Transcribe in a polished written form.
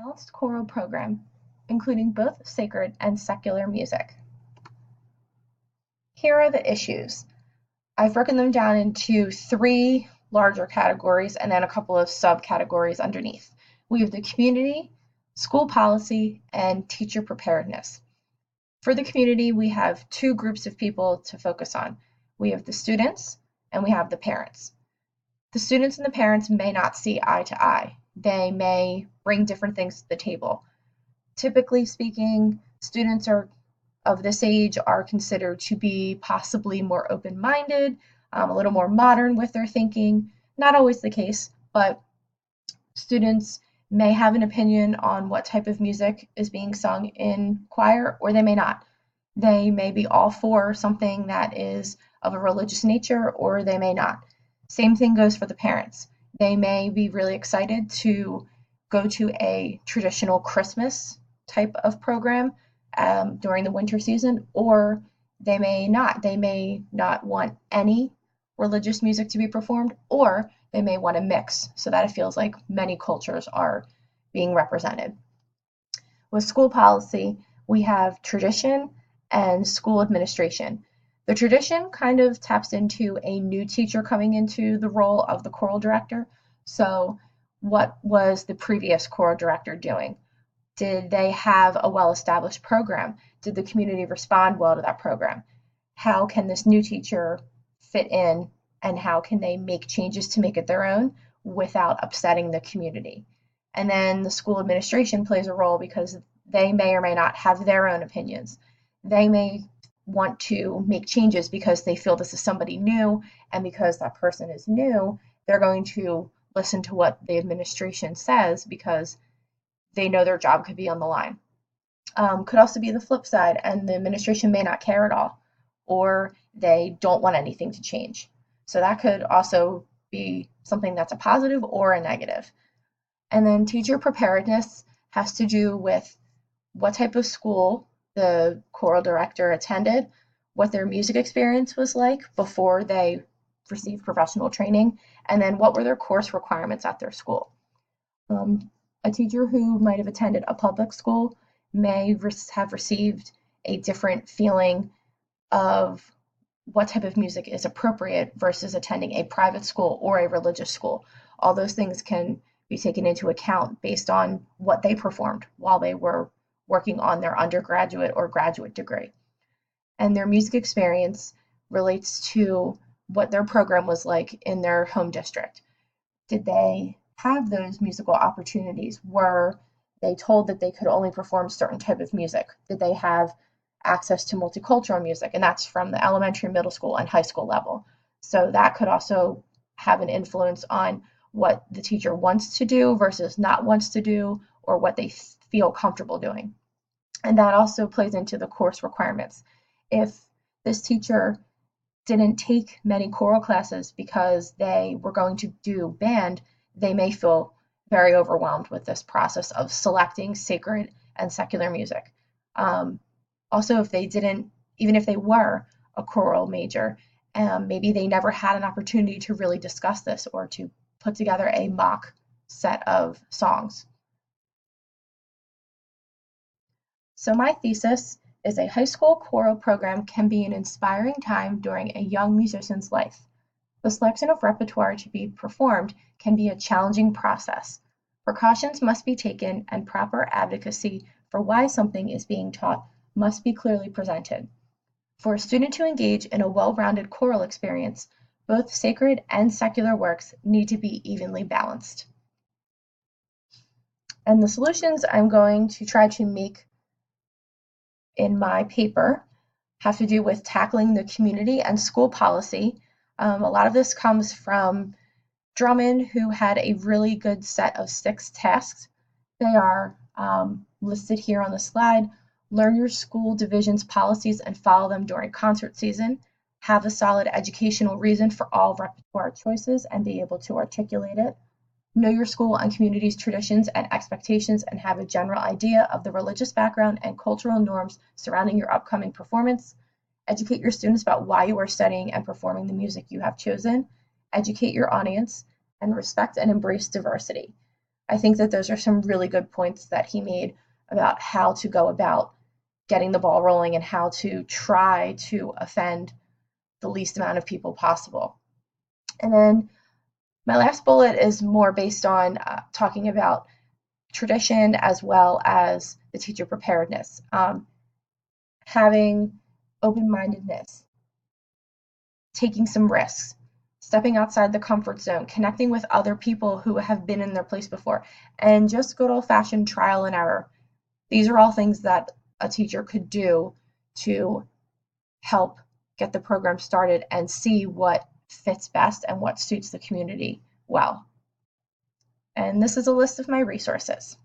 Balanced choral program, including both sacred and secular music. Here are the issues. I've broken them down into three larger categories and then a couple of subcategories underneath. We have the community, school policy, and teacher preparedness. For the community, we have two groups of people to focus on. We have the students and we have the parents. The students and the parents may not see eye to eye. They may bring different things to the table. Typically speaking, students of this age are considered to be possibly more open-minded, a little more modern with their thinking. Not always the case, but students may have an opinion on what type of music is being sung in choir, or they may not. They may be all for something that is of a religious nature, or they may not. Same thing goes for the parents. They may be really excited to go to a traditional Christmas type of program during the winter season, or they may not. They may not want any religious music to be performed, or they may want a mix so that it feels like many cultures are being represented. With school policy, we have tradition and school administration. The tradition kind of taps into a new teacher coming into the role of the choral director. So, what was the previous choral director doing? Did they have a well-established program? Did the community respond well to that program? How can this new teacher fit in, and how can they make changes to make it their own without upsetting the community? And then the school administration plays a role because they may or may not have their own opinions. They may want to make changes because they feel this is somebody new, and because that person is new, they're going to listen to what the administration says because they know their job could be on the line. Could also be the flip side, and the administration may not care at all, or they don't want anything to change. So that could also be something that's a positive or a negative. And then teacher preparedness has to do with what type of school the choral director attended, what their music experience was like before they received professional training, and then what were their course requirements at their school. A teacher who might have attended a public school may have received a different feeling of what type of music is appropriate versus attending a private school or a religious school. All those things can be taken into account based on what they performed while they were working on their undergraduate or graduate degree. And their music experience relates to what their program was like in their home district. Did they have those musical opportunities? Were they told that they could only perform certain type of music? Did they have access to multicultural music? And that's from the elementary, middle school, and high school level. So that could also have an influence on what the teacher wants to do versus not wants to do, or what they feel comfortable doing. And that also plays into the course requirements. If this teacher didn't take many choral classes because they were going to do band, they may feel very overwhelmed with this process of selecting sacred and secular music. Also, if they didn't, even if they were a choral major, maybe they never had an opportunity to really discuss this or to put together a mock set of songs. So my thesis is a high school choral program can be an inspiring time during a young musician's life. The selection of repertoire to be performed can be a challenging process. Precautions must be taken, and proper advocacy for why something is being taught must be clearly presented. For a student to engage in a well-rounded choral experience, both sacred and secular works need to be evenly balanced. And the solutions I'm going to try to make in my paper have to do with tackling the community and school policy. A lot of this comes from Drummond, who had a really good set of 6 tasks. They are listed here on the slide. Learn your school division's policies and follow them during concert season. Have a solid educational reason for all repertoire choices and be able to articulate it. Know your school and community's traditions and expectations and have a general idea of the religious background and cultural norms surrounding your upcoming performance. Educate your students about why you are studying and performing the music you have chosen. Educate your audience and respect and embrace diversity. I think that those are some really good points that he made about how to go about getting the ball rolling and how to try to offend the least amount of people possible. And then my last bullet is more based on talking about tradition as well as the teacher preparedness. Having open-mindedness, taking some risks, stepping outside the comfort zone, connecting with other people who have been in their place before, and just good old-fashioned trial and error. These are all things that a teacher could do to help get the program started and see what fits best and what suits the community well. And this is a list of my resources.